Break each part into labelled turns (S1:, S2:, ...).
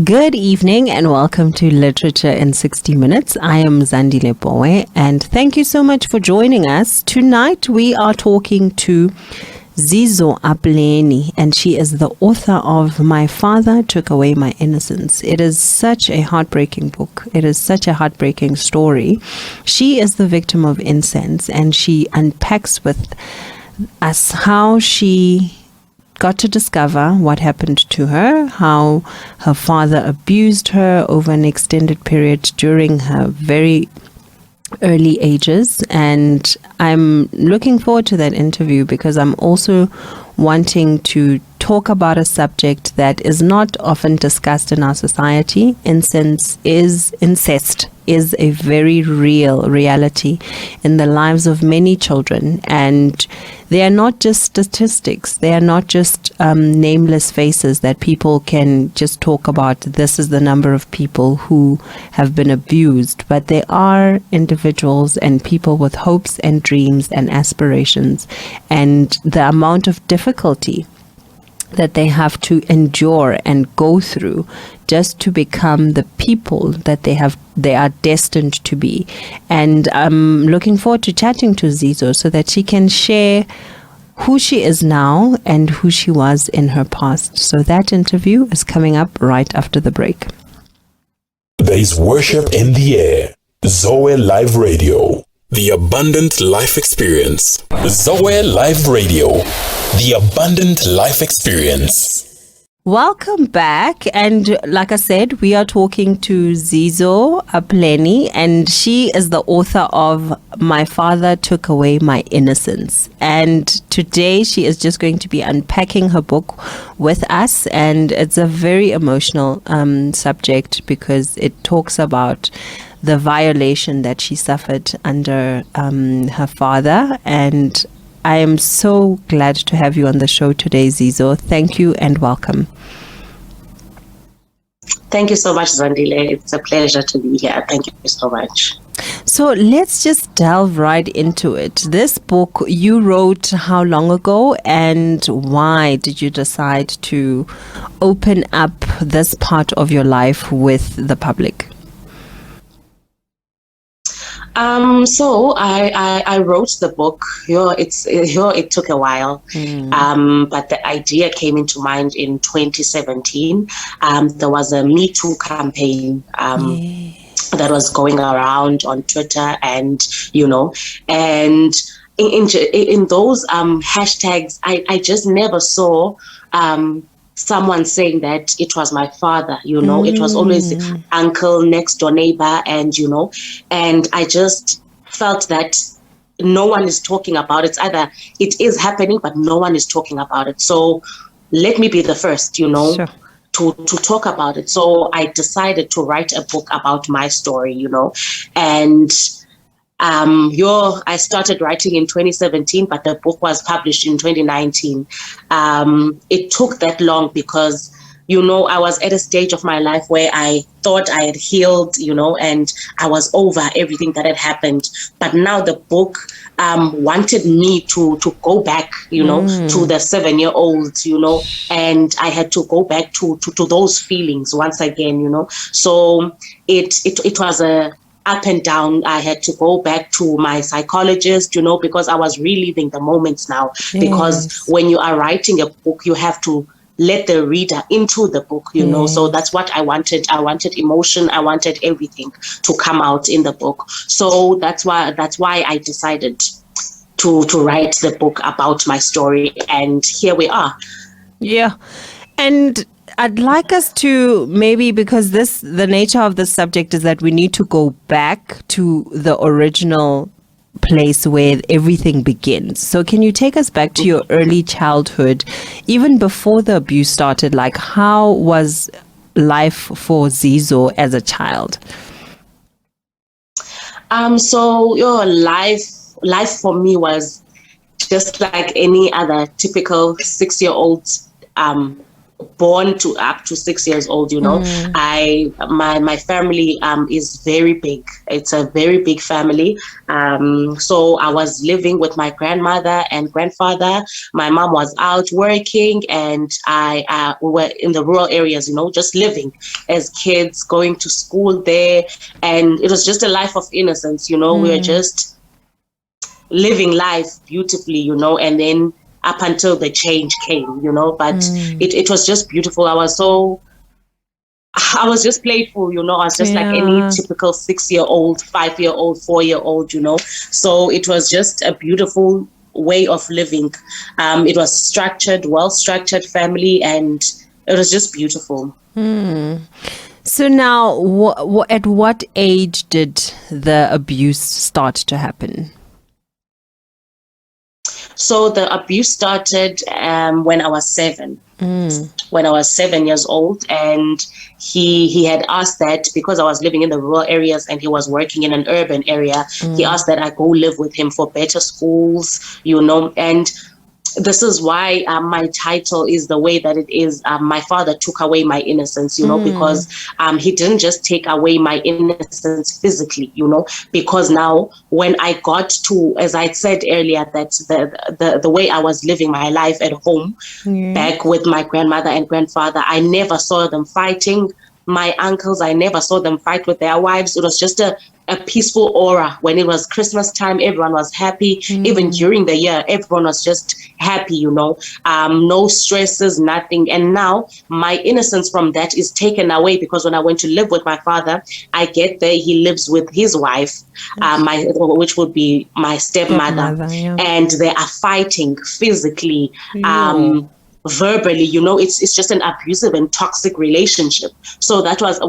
S1: Good evening and welcome to Literature in 60 Minutes. I am Zandile Pooe and thank you so much for joining us. Tonight we are talking to Zizo Apleni, and she is the author of My Father Took Away My Innocence. It is such a heartbreaking book. It is such a heartbreaking story. She is the victim of incest, and she unpacks with us how she got to discover what happened to her, how her father abused her over an extended period during her very early ages. And I'm looking forward to that interview because I'm also wanting to talk about a subject that is not often discussed in our society. Incest is a very real reality in the lives of many children, and they are not just statistics. They are not just nameless faces that people can just talk about. This is the number of people who have been abused, but they are individuals and people with hopes and dreams and aspirations, and the amount of difficulty that they have to endure and go through just to become the people that they are destined to be. And I'm looking forward to chatting to Zizo so that she can share who she is now and who she was in her past. So that interview is coming up right after the break.
S2: There is worship in the air. Zoe Live Radio. The Abundant Life Experience. Zoe Live Radio. The Abundant Life Experience.
S1: Welcome back. And like I said, we are talking to Zizo Apleni, and she is the author of My Father Took Away My Innocence. And today she is just going to be unpacking her book with us. And it's a very emotional subject because it talks about the violation that she suffered under her father. And I am so glad to have you on the show today, Zizo. Thank you and welcome.
S3: Thank you so much, Zandile. It's a pleasure to be here. Thank you so much.
S1: So let's just delve right into it. This book you wrote how long ago, and why did you decide to open up this part of your life with the public?
S3: So I wrote the book. It took a while, but the idea came into mind in 2017. There was a Me Too campaign that was going around on Twitter, and and in those hashtags, I just never saw someone saying that it was my father. It was always uncle, next door neighbor, and and I just felt that no one is talking about it. Either it is happening, but no one is talking about it. So let me be the first,
S1: Sure.
S3: to talk about it. So I decided to write a book about my story, and I started writing in 2017, but the book was published in 2019. It took that long because, I was at a stage of my life where I thought I had healed, and I was over everything that had happened. But now the book wanted me to go back, to the 7-year-old, and I had to go back to those feelings once again, So it was a up and down. I had to go back to my psychologist, because I was reliving the moments now. Yes. Because when you are writing a book, you have to let the reader into the book,
S1: Yes.
S3: So that's what I wanted. I wanted emotion. I wanted everything to come out in the book. So that's why I decided to write the book about my story. And here we are.
S1: Yeah. And I'd like us to maybe, because the nature of this subject is that we need to go back to the original place where everything begins. So can you take us back to your early childhood, even before the abuse started? Like, how was life for Zizo as a child?
S3: So your life for me was just like any other typical 6-year-old born to up to 6 years old, my family is very big. It's a very big family. So I was living with my grandmother and grandfather. My mom was out working, and we were in the rural areas, just living as kids, going to school there. And it was just a life of innocence, we were just living life beautifully, and then up until the change came, but it was just beautiful. I was just playful, I was just like any typical 6-year-old, 5-year-old, 4-year-old, so it was just a beautiful way of living. It was well-structured family, and it was just beautiful.
S1: So now, at what age did the abuse start to happen?
S3: So the abuse started when I was 7. When I was 7 years old, and he had asked that because I was living in the rural areas and he was working in an urban area, he asked that I go live with him for better schools, and this is why my title is the way that it is. My father took away my innocence, because he didn't just take away my innocence physically, because now when I got to, as I said earlier, that the way I was living my life at home, back with my grandmother and grandfather, I never saw them fighting. My uncles, I never saw them fight with their wives. It was just a peaceful aura. When it was Christmas time, everyone was happy. Even during the year, everyone was just happy, no stresses, nothing. And now my innocence from that is taken away, because when I went to live with my father, I get there, he lives with his wife, which would be my stepmother. And they are fighting physically, verbally, it's just an abusive and toxic relationship. So that was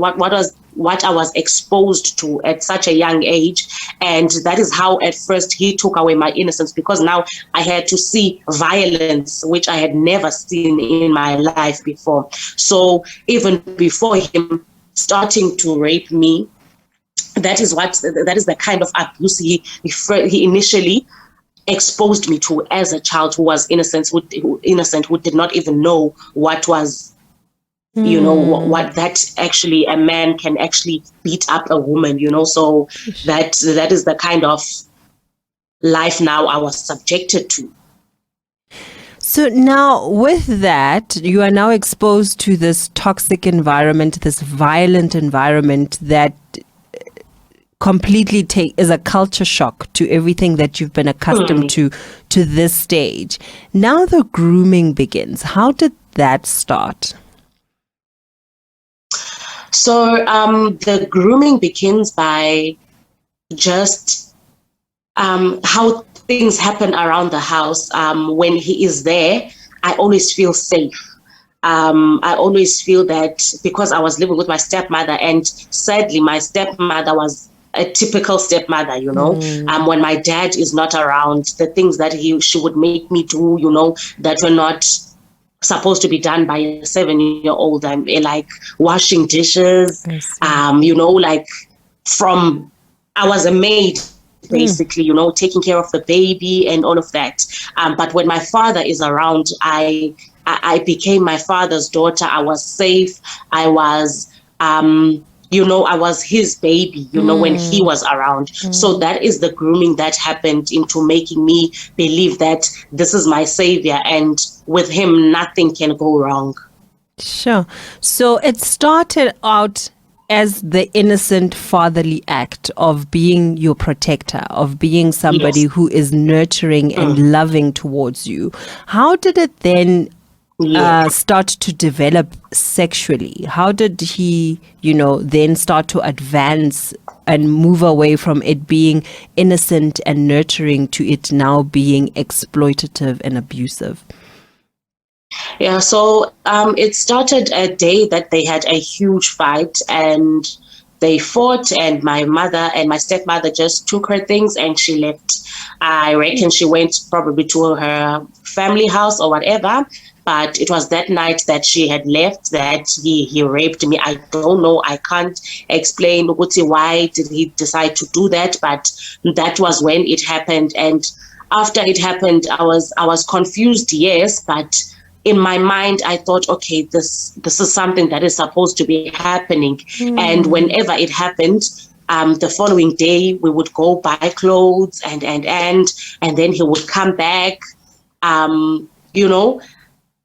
S3: what I was exposed to at such a young age. And that is how at first he took away my innocence, because now I had to see violence, which I had never seen in my life before. So even before him starting to rape me, that is the kind of abuse he initially exposed me to as a child, who was innocent, who did not even know what was, what that actually a man can actually beat up a woman, so that is the kind of life now I was subjected to.
S1: So now with that, you are now exposed to this toxic environment, this violent environment that completely is a culture shock to everything that you've been accustomed to this stage. Now the grooming begins. How did that start?
S3: So the grooming begins by just how things happen around the house. When he is there, I always feel safe. I always feel that because I was living with my stepmother, and sadly my stepmother was a typical stepmother, when my dad is not around, the things that she would make me do, that were not supposed to be done by a 7-year-old, like washing dishes, like from, I was a maid, basically, taking care of the baby and all of that. But when my father is around, I became my father's daughter. I was safe. I was, I was his baby, when he was around. So that is the grooming that happened into making me believe that this is my savior, and with him, nothing can go wrong.
S1: Sure. So it started out as the innocent fatherly act of being your protector, of being somebody who is nurturing and loving towards you. How did it then start to develop sexually? How did he, then start to advance and move away from it being innocent and nurturing to it now being exploitative and abusive?
S3: Yeah, so it started a day that they had a huge fight, and they fought, and my mother and my stepmother just took her things and she left. I reckon she went probably to her family house or whatever. But it was that night that she had left that he raped me. I don't know. I can't explain why did he decide to do that. But that was when it happened. And after it happened, I was confused, yes. But in my mind, I thought, okay, this is something that is supposed to be happening. And whenever it happened, the following day we would go buy clothes and then he would come back. You know,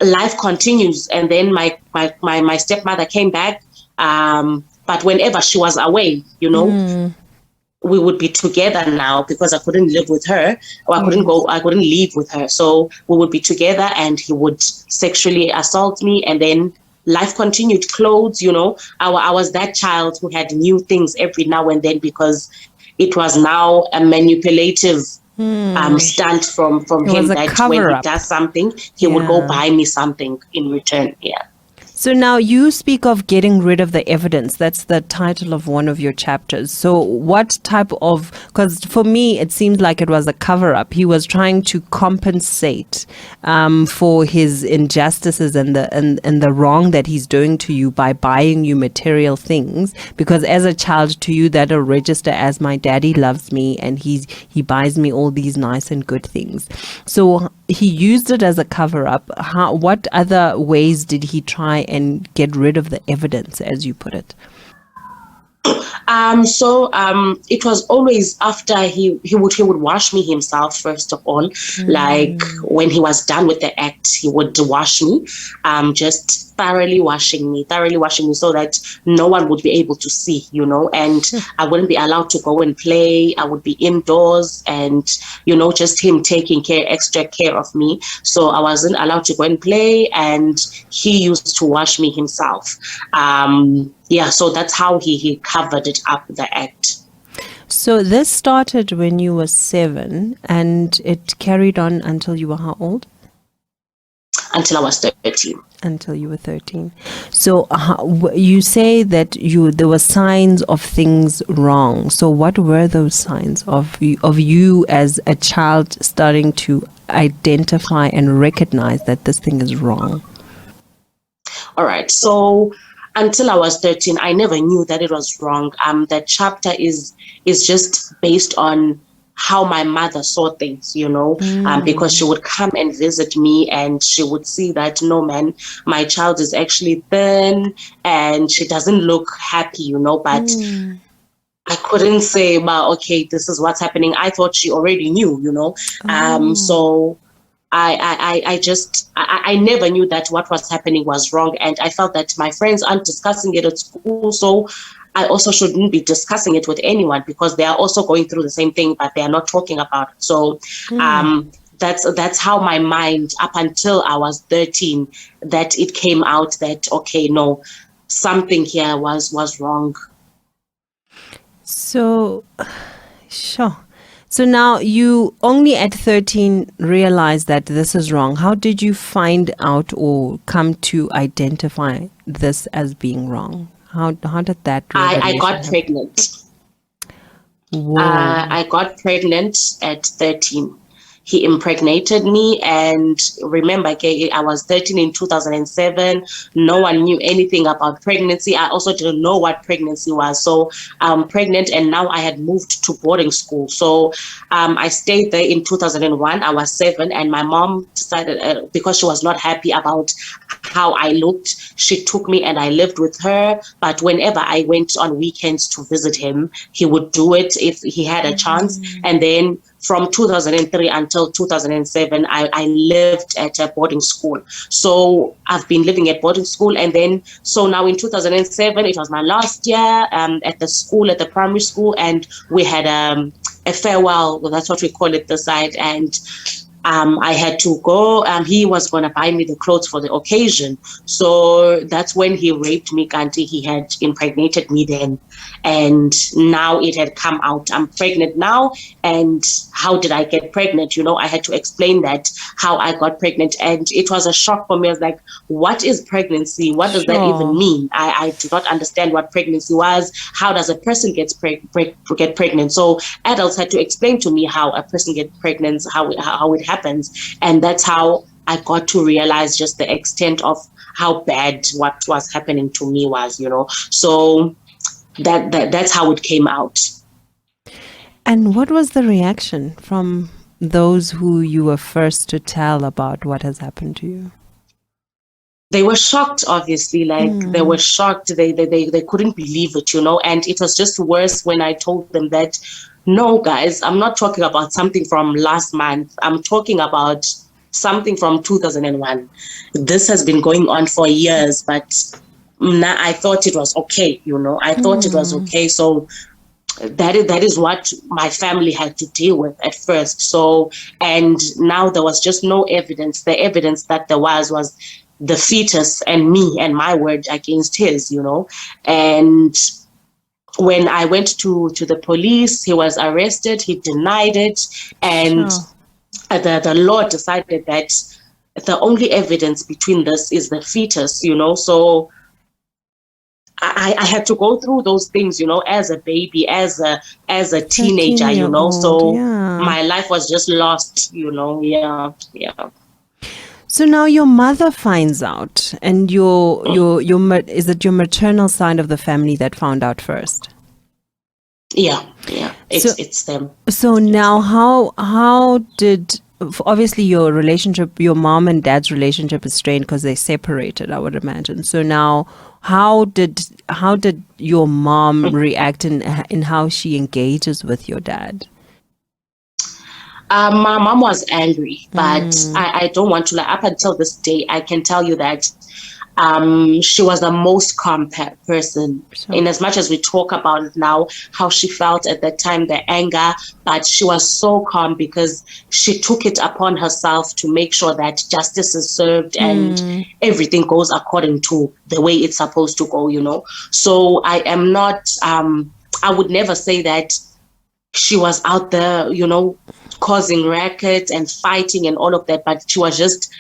S3: life continues. And then my stepmother came back. But whenever she was away, you know, we would be together now because I couldn't live with her, or I couldn't leave with her. So we would be together and he would sexually assault me, and then life continued. Clothes, you know, I was that child who had new things every now and then because it was now a manipulative stunt from him, that when he does something, he would go buy me something in return. Yeah.
S1: So now you speak of getting rid of the evidence. That's the title of one of your chapters. So what type of, because for me, it seems like it was a cover up. He was trying to compensate for his injustices and the wrong that he's doing to you by buying you material things. Because as a child, to you, that'll register as my daddy loves me and he buys me all these nice and good things. So he used it as a cover up. What other ways did he try and get rid of the evidence, as you put it?
S3: So it was always after he would wash me himself, first of all. Like when he was done with the act, he would wash me, just thoroughly washing me so that no one would be able to see, you know, and I wouldn't be allowed to go and play. I would be indoors and, you know, just him taking extra care of me. So I wasn't allowed to go and play, and he used to wash me himself. So that's how he covered it up, the act.
S1: So this started when you were 7 and it carried on until you were how old?
S3: Until I was 13.
S1: Until you were 13. So you say that there were signs of things wrong. So what were those signs of you as a child starting to identify and recognize that this thing is wrong?
S3: All right. So until I was 13, I never knew that it was wrong. That chapter is just based on how my mother saw things, you know, because she would come and visit me and she would see that, no, man, my child is actually thin and she doesn't look happy, you know, but I couldn't say, well, okay, this is what's happening. I thought she already knew, you know. So I never knew that what was happening was wrong. And I felt that my friends aren't discussing it at school, so I also shouldn't be discussing it with anyone because they are also going through the same thing, but they are not talking about it. So that's how my mind, up until I was 13, that it came out that, okay, no, something here was wrong.
S1: So, sure. So now you only at 13 realize that this is wrong. How did you find out or come to identify this as being wrong? How did that
S3: I got pregnant. I got pregnant at 13. He impregnated me, and remember, okay, I was 13 in 2007. No one knew anything about pregnancy. I also didn't know what pregnancy was. So I'm pregnant, and now I had moved to boarding school. So I stayed there in 2001. I was 7, and my mom decided, because she was not happy about how I looked, she took me and I lived with her. But whenever I went on weekends to visit him, he would do it if he had a chance. And then from 2003 until 2007, I lived at a boarding school. So I've been living at boarding school. And then, so now in 2007, it was my last year at the school, at the primary school. And we had a farewell, well, that's what we call it this side. And I had to go. He was going to buy me the clothes for the occasion. So that's when he raped me, Kanti. He had impregnated me then. And now it had come out. I'm pregnant now. And how did I get pregnant? You know, I had to explain that, how I got pregnant. And it was a shock for me. I was like, what is pregnancy? What does that even mean? I do not understand what pregnancy was. How does a person get pregnant? So adults had to explain to me how a person gets pregnant, how it happens. And that's how I got to realize just the extent of how bad what was happening to me was, you know. So that's how it came out.
S1: And what was the reaction from those who you were first to tell about what has happened to you?
S3: They were shocked, obviously, they were shocked. They couldn't believe it, and it was just worse when I told them that, no, guys, I'm not talking about something from last month. I'm talking about something from 2001. This has been going on for years, but now I thought it was okay, I thought it was okay. So that is what my family had to deal with at first. So, and now there was just no evidence. The evidence that there was the fetus and me and my word against his, And when I went to the police, he was arrested. He denied it. And the law decided that the only evidence between this is the fetus, So I had to go through those things, as a baby, as a teenager, So my life was just lost, Yeah.
S1: So now your mother finds out, and is it your maternal side of the family that found out first?
S3: Yeah. It's them.
S1: So now how did, obviously your mom and dad's relationship is strained because they separated, I would imagine. So now how did your mom react in how she engages with your dad?
S3: My mom was angry, but I don't want to lie. Up until this day, I can tell you that she was the most calm person. Sure. In as much as we talk about it now, how she felt at that time, the anger, but she was so calm because she took it upon herself to make sure that justice is served and everything goes according to the way it's supposed to go, So I am not, I would never say that she was out there, causing rackets and fighting and all of that, but she was just,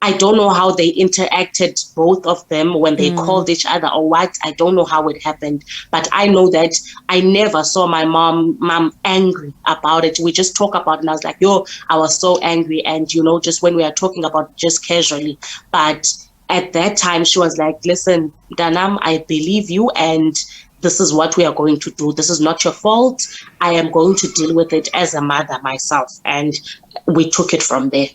S3: I don't know how they interacted, both of them, when they called each other or what. I don't know how it happened, but I know that I never saw my mom angry about it. We just talk about it and I was like, I was so angry. And, just when we are talking about just casually, but at that time she was like, listen, Danam, I believe you and this is what we are going to do. This is not your fault. I am going to deal with it as a mother myself. And we took it from there.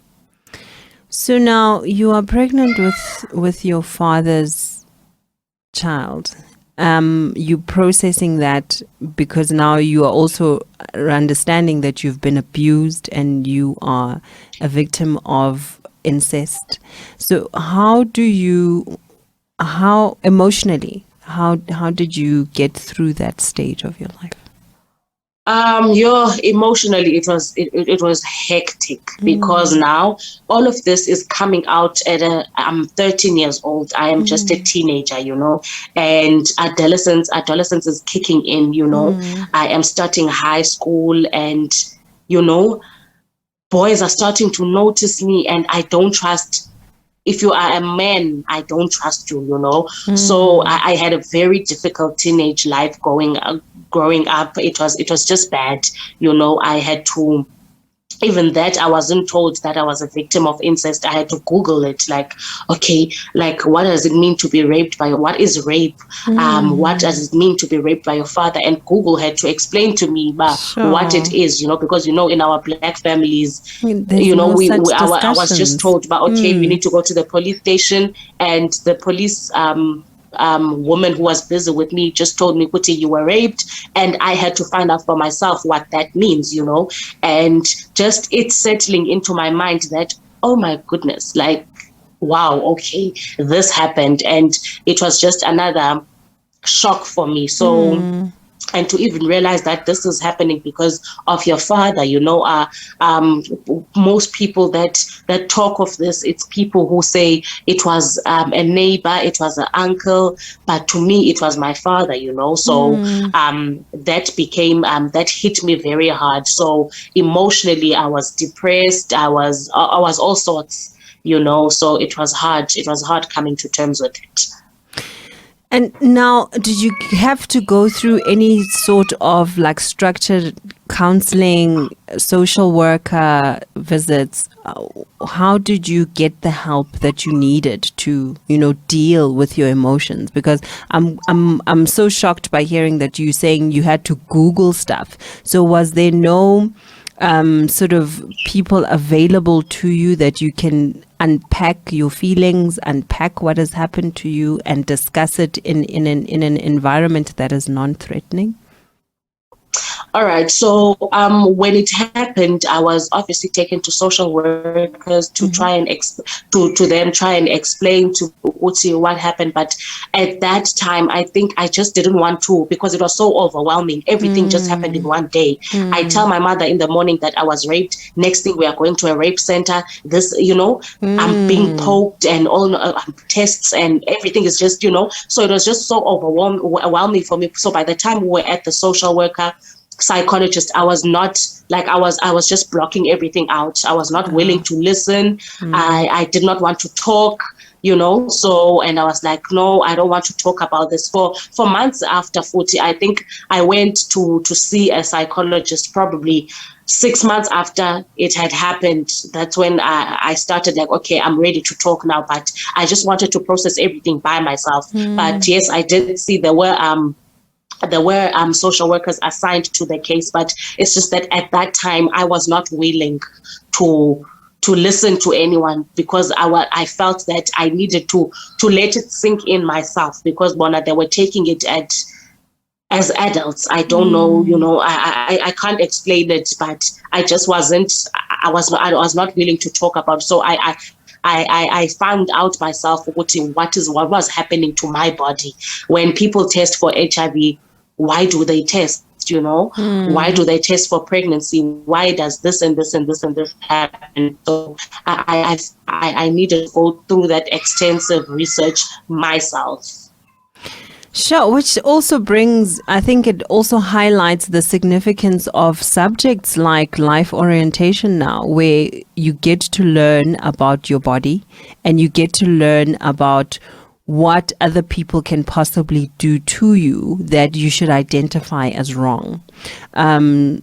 S1: So now you are pregnant with your father's child. You processing that because now you are also understanding that you've been abused and you are a victim of incest. So how emotionally, how did you get through that stage of your life?
S3: Emotionally it was hectic because now all of this is coming out I'm 13 years old. I am just a teenager, and adolescence is kicking in, I am starting high school and, boys are starting to notice me and I don't trust. If you are a man, I don't trust you, So I had a very difficult teenage life growing up. It was just bad, I had to, even that I wasn't told that I was a victim of incest. I had to Google it, what does it mean to be raped by, what is rape? What does it mean to be raped by your father? And Google had to explain to me what it is, because, in our Black families, I was just told, we need to go to the police station, and the police, woman who was busy with me just told me, Kuti, you were raped, and I had to find out for myself what that means, and just it settling into my mind that, oh my goodness, wow, okay, this happened, and it was just another shock for me. So and to even realize that this is happening because of your father, most people that talk of this, it's people who say it was a neighbor, it was an uncle, but to me it was my father, So that became that hit me very hard. So emotionally, I was depressed. I was all sorts, So it was hard. It was hard coming to terms with it.
S1: And now, did you have to go through any sort of structured counseling, social worker visits? How did you get the help that you needed to, deal with your emotions? Because I'm so shocked by hearing that you saying you had to Google stuff. So was there no sort of people available to you that you can unpack your feelings, unpack what has happened to you, and discuss it in an environment that is non-threatening?
S3: All right. So when it happened, I was obviously taken to social workers to try and try and explain to Uti what happened. But at that time, I think I just didn't want to, because it was so overwhelming. Everything just happened in one day. I tell my mother in the morning that I was raped. Next thing, we are going to a rape center. This, I'm being poked and all tests and everything is just, so it was just so overwhelming for me. So by the time we were at the social worker, psychologist, I was not like, I was just blocking everything out. I was not willing to listen. I did not want to talk, so, and I was like, no, I don't want to talk about this. For months after 40, I think I went to see a psychologist probably 6 months after it had happened. That's when I started like, okay, I'm ready to talk now, but I just wanted to process everything by myself. But yes, I did see there were social workers assigned to the case, but it's just that at that time I was not willing to listen to anyone, because I felt that I needed to let it sink in myself, because they were taking it as adults. I don't know, I can't explain it, but I just I was not willing to talk about it. So I found out myself what was happening to my body. When people test for HIV, why do they test? Why do they test for pregnancy? Why does this and this and this and this happen? So I needed to go through that extensive research myself.
S1: Sure, which also brings, I think it also highlights the significance of subjects like life orientation now, where you get to learn about your body and you get to learn about what other people can possibly do to you that you should identify as wrong.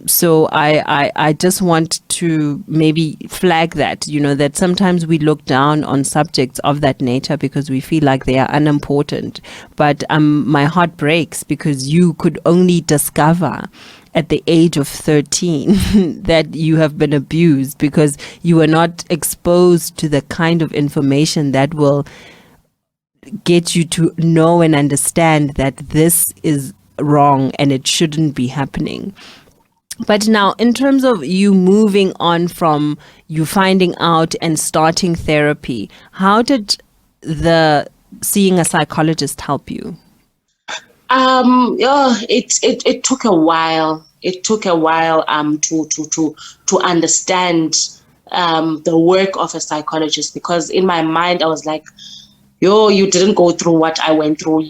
S1: So I just want to maybe flag that, that sometimes we look down on subjects of that nature because we feel like they are unimportant. But my heart breaks because you could only discover at the age of 13 that you have been abused because you were not exposed to the kind of information that will get you to know and understand that this is wrong and it shouldn't be happening. But now, in terms of you moving on from you finding out and starting therapy, how did the seeing a psychologist help you?
S3: It took a while. It took a while to understand the work of a psychologist, because in my mind I was like, you didn't go through what I went through.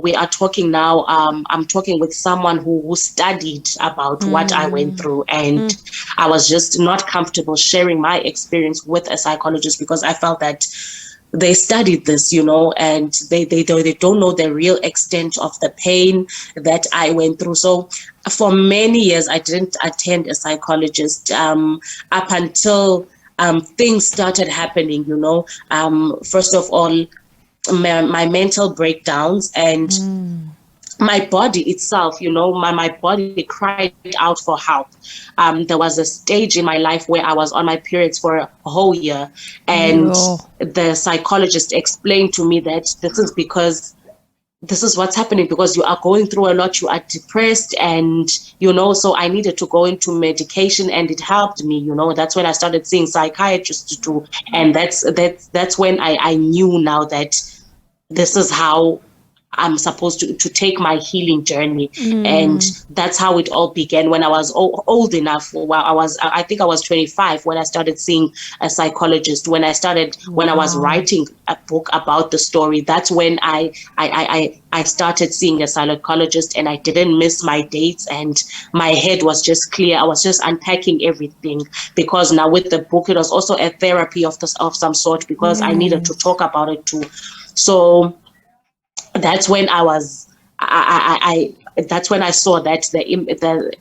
S3: We are talking now. I'm talking with someone who studied about what I went through, and I was just not comfortable sharing my experience with a psychologist because I felt that they studied this, and they don't know the real extent of the pain that I went through. So for many years, I didn't attend a psychologist up until things started happening, first of all, my mental breakdowns and my body itself, my body cried out for help. There was a stage in my life where I was on my periods for a whole year, and the psychologist explained to me that this is because this is what's happening, because you are going through a lot, you are depressed, and so I needed to go into medication, and it helped me. That's when I started seeing psychiatrists too, and that's when I knew now that this is how I'm supposed to take my healing journey. And that's how it all began when I was old enough. Well, I think I was 25 when I started seeing a psychologist. When I was writing a book about the story, that's when I started seeing a psychologist, and I didn't miss my dates, and my head was just clear. I was just unpacking everything, because now with the book, it was also a therapy of some sort, because I needed to talk about it too. So that's when that's when I saw that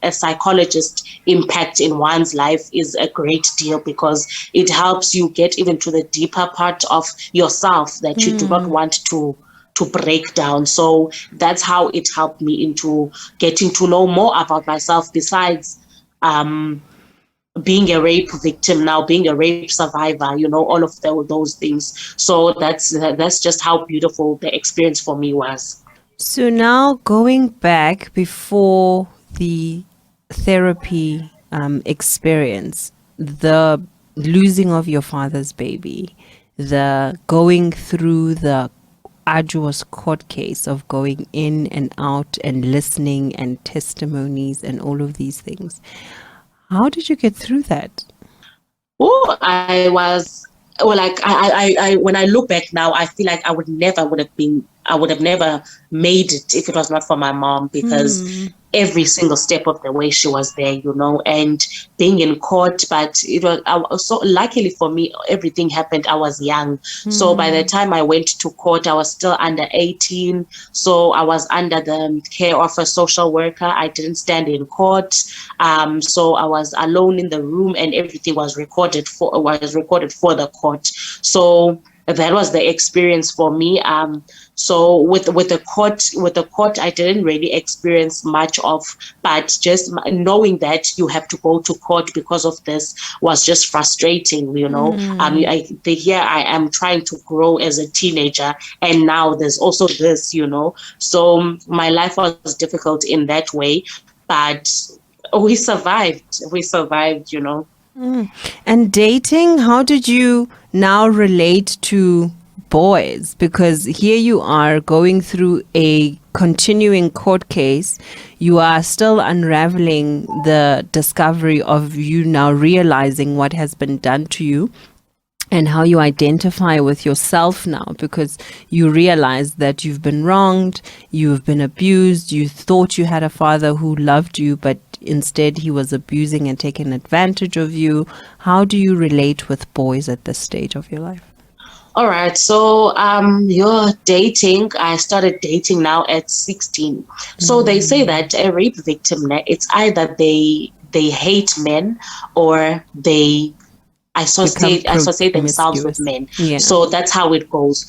S3: a psychologist impact in one's life is a great deal, because it helps you get even to the deeper part of yourself that you do not want to break down. So that's how it helped me into getting to know more about myself, besides being a rape victim now, being a rape survivor, all of those things. So that's just how beautiful the experience for me was.
S1: So now going back before the therapy experience, the losing of your father's baby, the going through the arduous court case of going in and out and listening and testimonies and all of these things. How did you get through that?
S3: Oh, I was, well, like I when I look back now, I feel like I would have never made it if it was not for my mom, because every single step of the way she was there, and being in court. But so luckily for me, everything happened. I was young. So by the time I went to court, I was still under 18. So I was under the care of a social worker. I didn't stand in court. So I was alone in the room, and everything was recorded for the court. So that was the experience for me. So with the court, I didn't really experience much of, but just knowing that you have to go to court because of this was just frustrating, Here I am trying to grow as a teenager, and now there's also this, So my life was difficult in that way, but we survived.
S1: And dating, how did you now relate to boys? Because here you are going through a continuing court case. You are still unraveling the discovery of you now realizing what has been done to you and how you identify with yourself now, because you realize that you've been wronged, you've been abused, you thought you had a father who loved you, but instead he was abusing and taking advantage of you. How do you relate with boys at this stage of your life?
S3: All right. So you're dating. I started dating now at 16. So they say that a rape victim, it's either they hate men or they associate themselves with men. Yeah. So that's how it goes.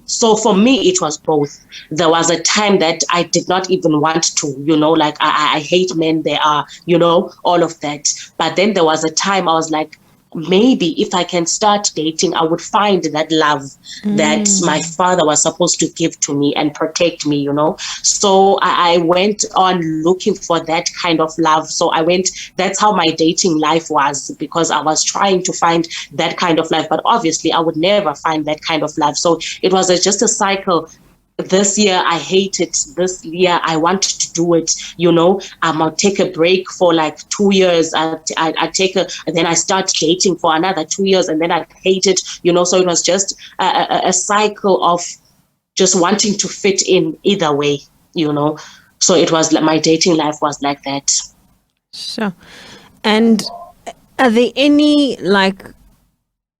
S3: So for me, it was both. There was a time that I did not even want to, I hate men. They are, all of that. But then there was a time I was like, maybe if I can start dating, I would find that love that my father was supposed to give to me and protect me, So I went on looking for that kind of love. So that's how my dating life was, because I was trying to find that kind of life. But obviously I would never find that kind of love. So it was just a cycle. This year I hate it. This year I want to do it. I'll take a break for like 2 years. I and then I start dating for another 2 years, and then I hate it. So it was just a cycle of just wanting to fit in either way. So it was my dating life was like that.
S1: Sure. And are there any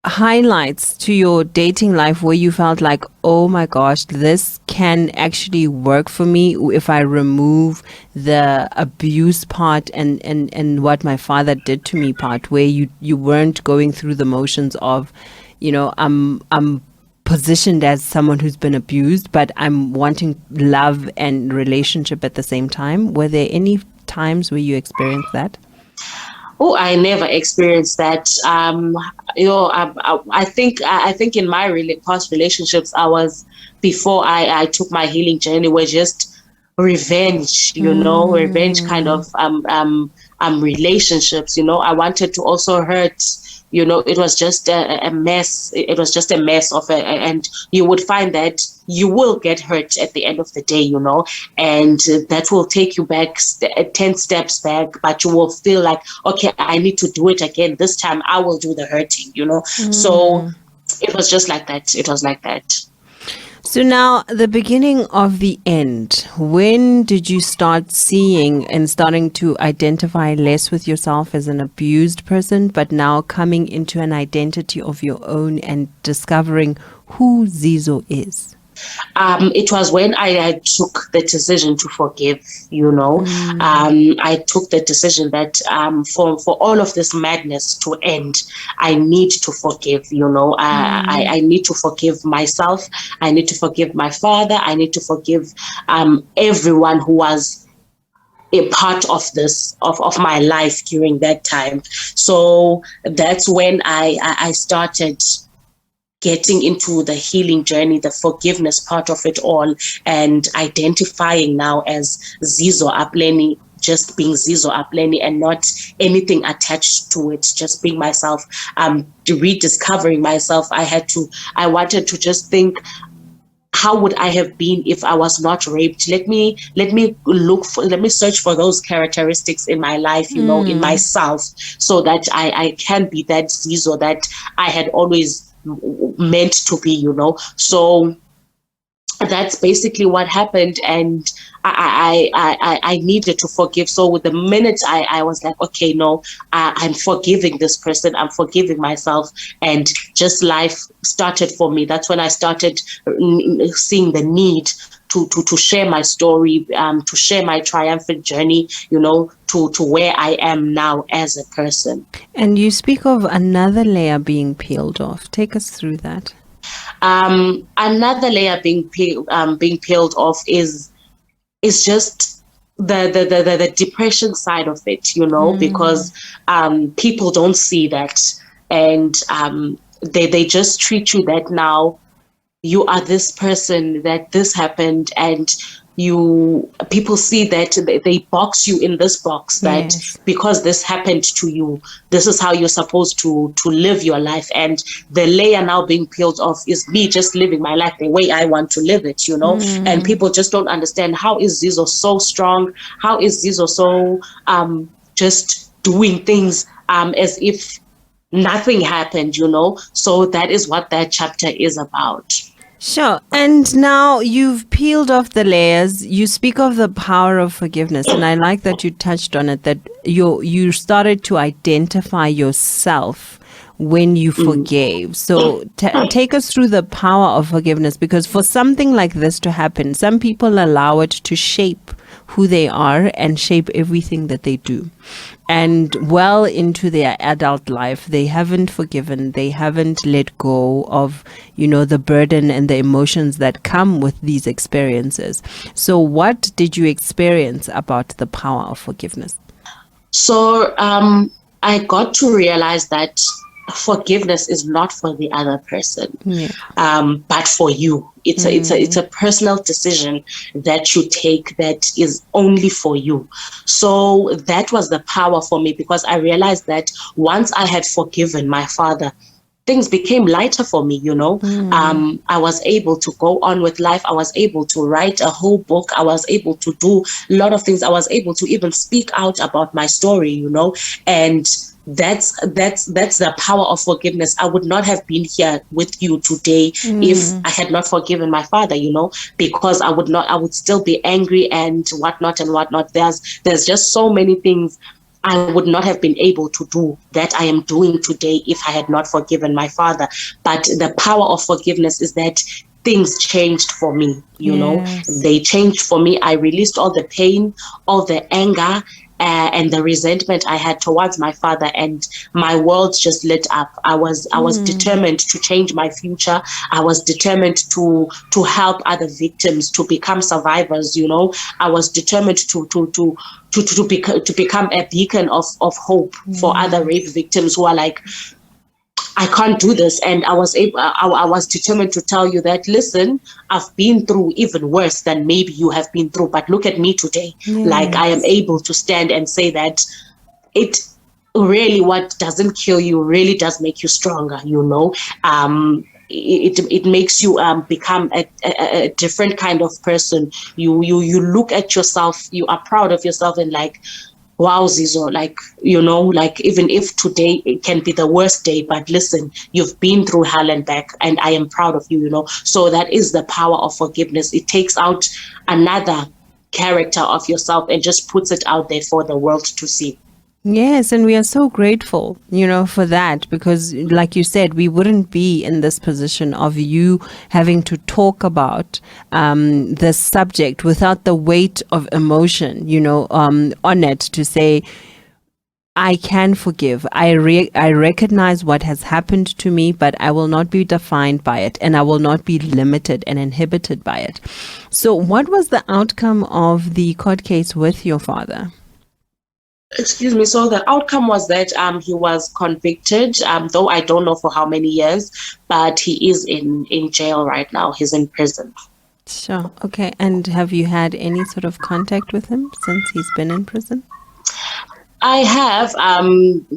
S1: highlights to your dating life where you felt like, oh my gosh, this can actually work for me if I remove the abuse part and what my father did to me part, where you weren't going through the motions of, I'm positioned as someone who's been abused, but I'm wanting love and relationship at the same time? Were there any times where you experienced that?
S3: Oh, I never experienced that. I think in my past relationships, before I took my healing journey, were just revenge, revenge kind of relationships. I wanted to also hurt. It was just a mess. It was just a mess and you would find that you will get hurt at the end of the day, and that will take you back 10 steps back, but you will feel like, okay, I need to do it again. This time I will do the hurting, So it was just like that. It was like that.
S1: So now the beginning of the end, when did you start seeing and starting to identify less with yourself as an abused person, but now coming into an identity of your own and discovering who Zizo is?
S3: It was when I took the decision to forgive, I took the decision that for all of this madness to end, I need to forgive, I need to forgive myself. I need to forgive my father. I need to forgive everyone who was a part of this of my life during that time. So that's when I started getting into the healing journey, the forgiveness part of it all, and identifying now as Zizo Apleni, just being Zizo Apleni and not anything attached to it, just being myself, rediscovering myself. I wanted to just think, how would I have been if I was not raped? Let me search for those characteristics in my life, in myself, so that I can be that Zizo that I had always meant to be, So that's basically what happened, and I needed to forgive. So the minute I was like, okay, no, I'm forgiving this person, I'm forgiving myself, and just life started for me. That's when I started seeing the need to share my story, to share my triumphant journey, to where I am now as a person.
S1: And you speak of another layer being peeled off. Take us through that.
S3: Another layer being peeled off is just the depression side of it, because people don't see that, and they just treat you that now you are this person, that this happened, and people see that they box you in this box, that because this happened to you, this is how you're supposed to live your life. And the layer now being peeled off is me just living my life the way I want to live it, and people just don't understand, how is Zizo so strong? How is Zizo so just doing things as if nothing happened, So that is what that chapter is about.
S1: Sure. And now you've peeled off the layers. You speak of the power of forgiveness. And I like that you touched on it, that you started to identify yourself when you forgave. So take us through the power of forgiveness, because for something like this to happen, some people allow it to shape who they are and shape everything that they do. And well into their adult life, they haven't forgiven, they haven't let go of, the burden and the emotions that come with these experiences. So what did you experience about the power of forgiveness?
S3: So I got to realize that forgiveness is not for the other person, but for you. It's a personal decision that you take that is only for you. So that was the power for me, because I realized that once I had forgiven my father, things became lighter for me, I was able to go on with life. I was able to write a whole book. I was able to do a lot of things. I was able to even speak out about my story, and that's the power of forgiveness. I would not have been here with you today if I had not forgiven my father, because I would still be angry and whatnot. There's just so many things I would not have been able to do that I am doing today if I had not forgiven my father. But the power of forgiveness is that things changed for me, They changed for me. I released all the pain, all the anger, and the resentment I had towards my father, and my world just lit up. I was determined to change my future. I was determined to help other victims to become survivors. I was determined to become a beacon of hope for other rape victims who are like, I can't do this. And I was determined to tell you that, listen, I've been through even worse than maybe you have been through, but look at me today. Like, I am able to stand and say that it really, what doesn't kill you really does make you stronger, It makes you become a different kind of person. You look at yourself, you are proud of yourself, and like, wow, Zizo, even if today it can be the worst day, but listen, you've been through hell and back, and I am proud of you, So that is the power of forgiveness. It takes out another character of yourself and just puts it out there for the world to see.
S1: Yes, and we are so grateful, for that, because like you said, we wouldn't be in this position of you having to talk about this subject without the weight of emotion, on it, to say, I can forgive. I recognize what has happened to me, but I will not be defined by it, and I will not be limited and inhibited by it. So what was the outcome of the court case with your father?
S3: Excuse me. So the outcome was that he was convicted, though I don't know for how many years, but he is in jail right now. He's in prison.
S1: Sure. Okay. And have you had any sort of contact with him since he's been in prison?
S3: I have.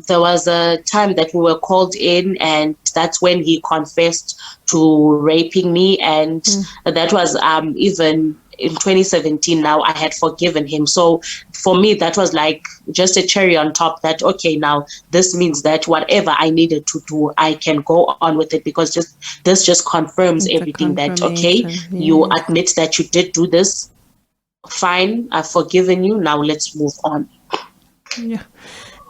S3: There was a time that we were called in, and that's when he confessed to raping me, and that was even in 2017. Now I had forgiven him, so for me that was like just a cherry on top, that okay, now this means that whatever I needed to do, I can go on with it, because this just confirms
S1: It's
S3: everything, that okay, you admit that you did do this, fine, I've forgiven you, now let's move on.
S1: Yeah.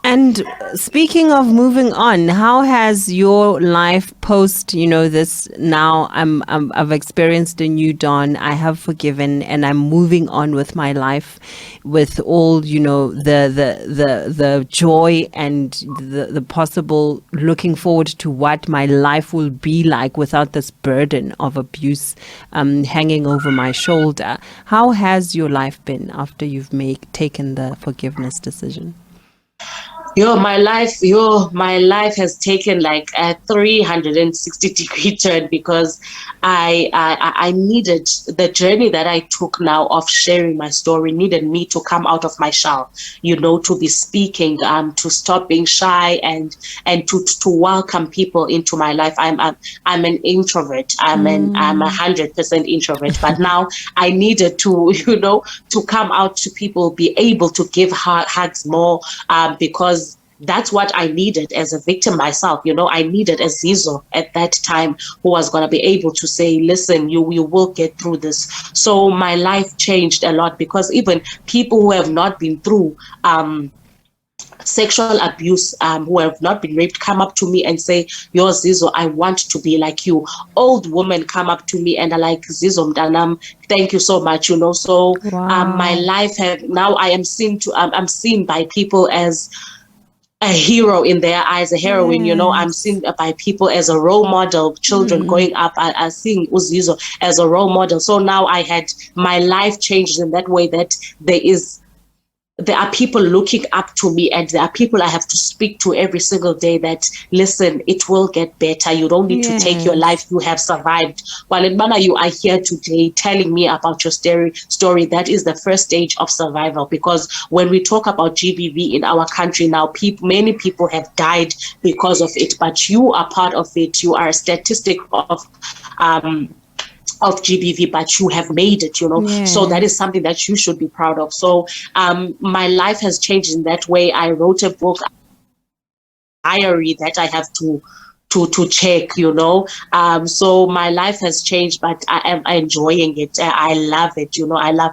S1: And speaking of moving on, how has your life post, this now I've experienced a new dawn, I have forgiven, and I'm moving on with my life with all, the joy and the possible looking forward to what my life will be like without this burden of abuse hanging over my shoulder. How has your life been after you've taken the forgiveness decision?
S3: My life has taken like a 360-degree turn, because I needed the journey that I took now of sharing my story, needed me to come out of my shell, to be speaking, to stop being shy, and to welcome people into my life. I'm an introvert. I'm 100% introvert, but now I needed to, to come out to people, be able to give hugs more, because that's what I needed as a victim myself. I needed a Zizo at that time who was going to be able to say, listen, you will get through this. So my life changed a lot, because even people who have not been through sexual abuse, who have not been raped, come up to me and say, yo, Zizo, I want to be like you. Old women come up to me and are like, Zizo Mdanam, thank you so much. So
S1: wow.
S3: My life now I am seen by people as a hero in their eyes, a heroine.
S1: Yes.
S3: I'm seen by people as a role model. Children growing up are seeing Uzizo as a role model. So now my life changed in that way, that there are people looking up to me, and there are people I have to speak to every single day that, listen, it will get better. You don't need to take your life. You have survived. While in Mana, you are here today telling me about your story. That is the first stage of survival, because when we talk about GBV in our country now, many people have died because of it, but you are part of it. You are a statistic of GBV, but you have made it, So that is something that you should be proud of. So my life has changed in that way. I wrote a book, diary, that I have to check, so my life has changed, but I am enjoying it. I love it. I love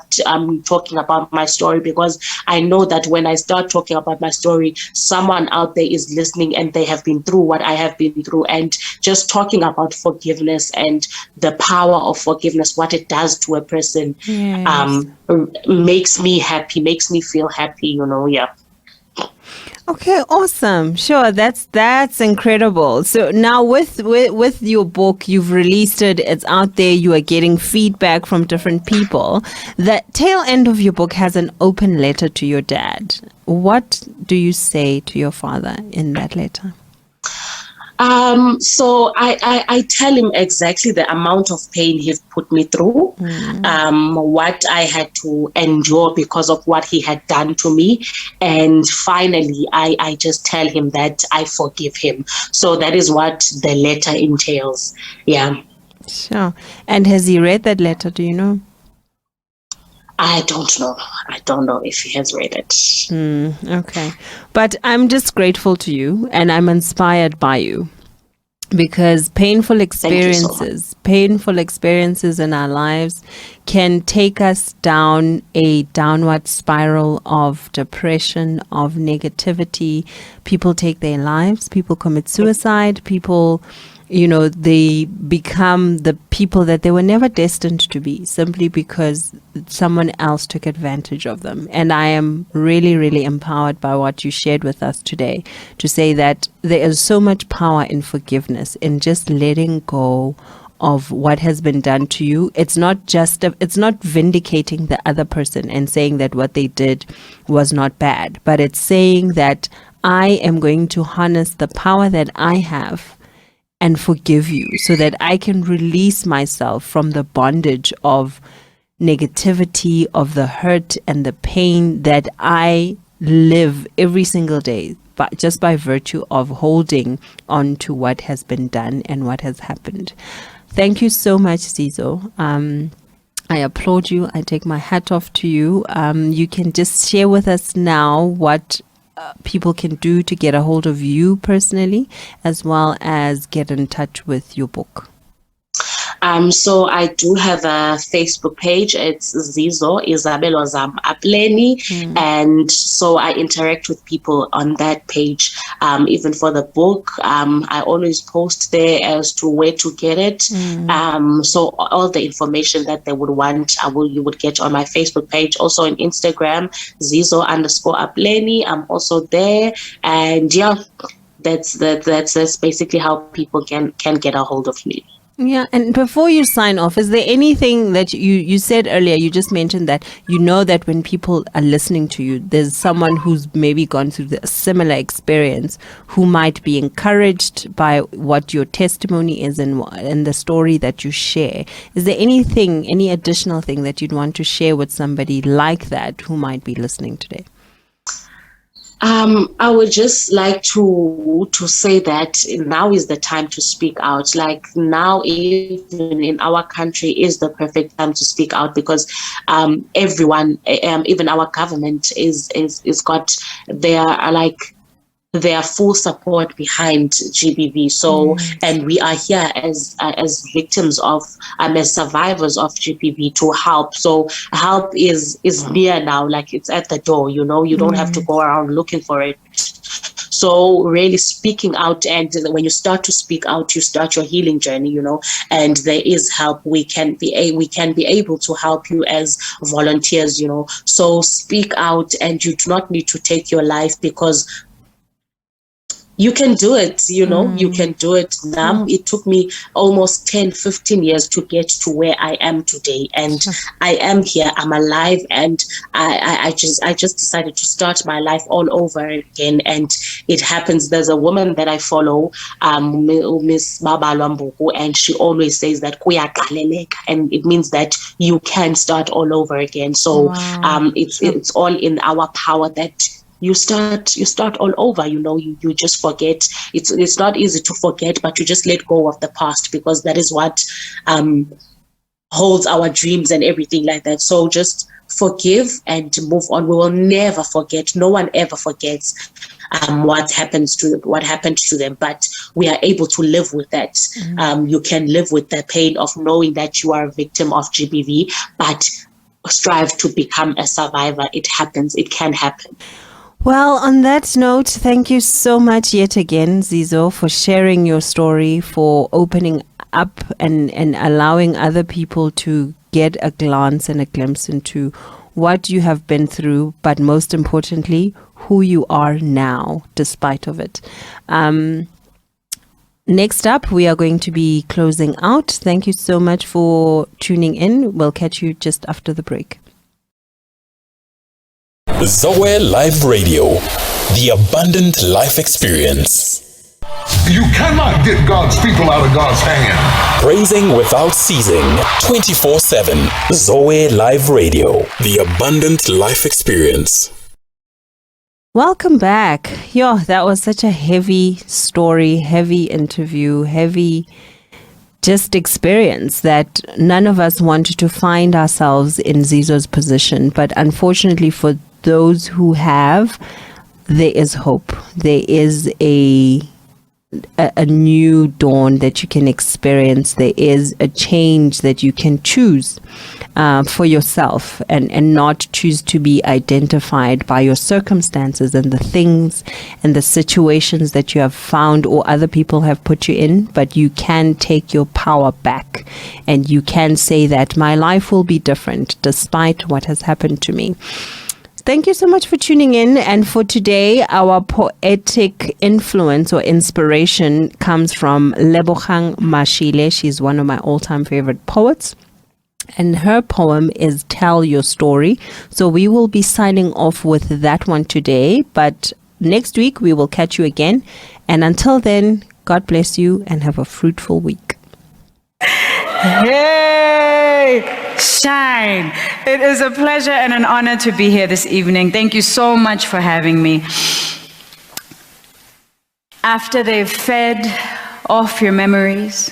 S3: talking about my story, because I know that when I start talking about my story, someone out there is listening, and they have been through what I have been through. And just talking about forgiveness and the power of forgiveness, what it does to a person, makes me happy, makes me feel happy, yeah.
S1: Okay, awesome. Sure, that's incredible. So now with your book, you've released it, it's out there, you are getting feedback from different people. The tail end of your book has an open letter to your dad. What do you say to your father in that letter?
S3: So I tell him exactly the amount of pain he's put me through, what I had to endure because of what he had done to me. And finally, I just tell him that I forgive him. So that is what the letter entails. Yeah.
S1: Sure. And has he read that letter? Do you know?
S3: I don't know. I don't know if he has read it.
S1: Okay. But I'm just grateful to you, and I'm inspired by you, because painful experiences in our lives can take us down a downward spiral of depression, of negativity. People take their lives, people commit suicide, people they become the people that they were never destined to be, simply because someone else took advantage of them. And I am really, really empowered by what you shared with us today, to say that there is so much power in forgiveness, in just letting go of what has been done to you. It's not vindicating the other person and saying that what they did was not bad, but it's saying that I am going to harness the power that I have and forgive you, so that I can release myself from the bondage of negativity, of the hurt and the pain that I live every single day, but just by virtue of holding on to what has been done and what has happened. Thank you so much, Zizo. I applaud you. I take my hat off to you. You can just share with us now what people can do to get a hold of you personally, as well as get in touch with your book.
S3: So I do have a Facebook page. It's Zizo Isabelo Zam Apleni. And so I interact with people on that page. Even for the book, I always post there as to where to get it. So all the information that they would want, you would get on my Facebook page. Also on Instagram, Zizo_Apleni. I'm also there. And yeah, that's basically how people can get a hold of me.
S1: Yeah, and before you sign off, is there anything that you said earlier, you just mentioned that that when people are listening to you, there's someone who's maybe gone through a similar experience, who might be encouraged by what your testimony is and the story that you share. Is there any additional thing that you'd want to share with somebody like that who might be listening today?
S3: I would just like to say that now is the time to speak out. Like now, even in our country, is the perfect time to speak out, because everyone, even our government, is got their full support behind GBV. So, and we are here as victims of, as survivors of GBV to help. So help is near now, like it's at the door, you don't have to go around looking for it. So really speaking out, and when you start to speak out, you start your healing journey, and there is help. We can be able to help you as volunteers, So speak out, and you do not need to take your life, because you can do it, you can do it. Now, it took me almost 10, 15 years to get to where I am today. And I am here, I'm alive, and I just decided to start my life all over again. And it happens. There's a woman that I follow, Miss Baba Lwambuku, and she always says that and it means that you can start all over again. So it's all in our power that you start all over, you just forget. It's not easy to forget, but you just let go of the past, because that is what holds our dreams and everything like that. So just forgive and move on. We will never forget. No one ever forgets what happened to them, but we are able to live with that. You can live with the pain of knowing that you are a victim of GBV, but strive to become a survivor. It happens. It can happen.
S1: Well, on that note, thank you so much yet again, Zizo, for sharing your story, for opening up and allowing other people to get a glance and a glimpse into what you have been through, but most importantly, who you are now, despite of it. Next up, we are going to be closing out. Thank you so much for tuning in. We'll catch you just after the break.
S2: Zoe Live Radio, the abundant life experience.
S4: You cannot get God's people out of God's hand.
S2: Praising without ceasing, 24/7. Zoe Live Radio, the abundant life experience.
S1: Welcome back. That was such a heavy story, heavy interview, heavy just experience that none of us wanted to find ourselves in Zizo's position. But unfortunately for those who have, there is hope. There is a new dawn that you can experience. There is a change that you can choose for yourself, and not choose to be identified by your circumstances and the things and the situations that you have found or other people have put you in. But you can take your power back, and you can say that my life will be different despite what has happened to me. Thank you so much for tuning in. And for today, our poetic influence or inspiration comes from Lebogang Mashile. She's one of my all-time favorite poets. And her poem is Tell Your Story. So we will be signing off with that one today. But next week, we will catch you again. And until then, God bless you and have a fruitful week.
S5: Yay! Shine! It is a pleasure and an honor to be here this evening. Thank you so much for having me. After they've fed off your memories,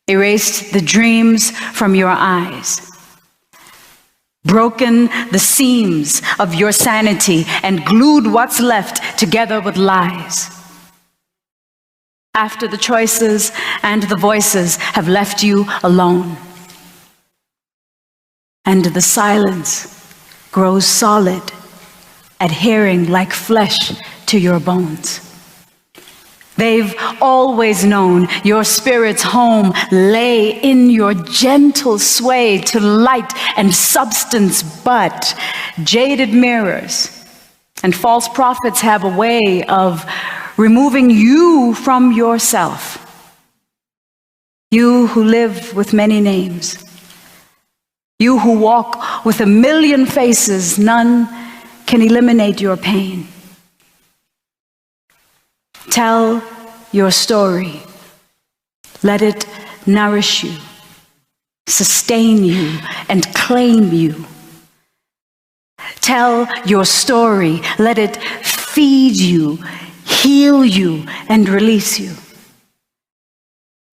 S5: erased the dreams from your eyes, broken the seams of your sanity, and glued what's left together with lies. After the choices and the voices have left you alone, and the silence grows solid, adhering like flesh to your bones. They've always known your spirit's home lay in your gentle sway to light and substance, but jaded mirrors and false prophets have a way of removing you from yourself. You who live with many names, you who walk with a million faces, none can eliminate your pain. Tell your story. Let it nourish you, sustain you, and claim you. Tell your story. Let it feed you, heal you, and release you.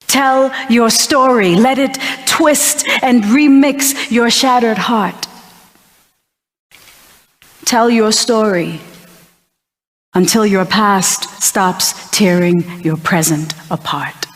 S5: Tell your story. Let it twist and remix your shattered heart. Tell your story until your past stops tearing your present apart.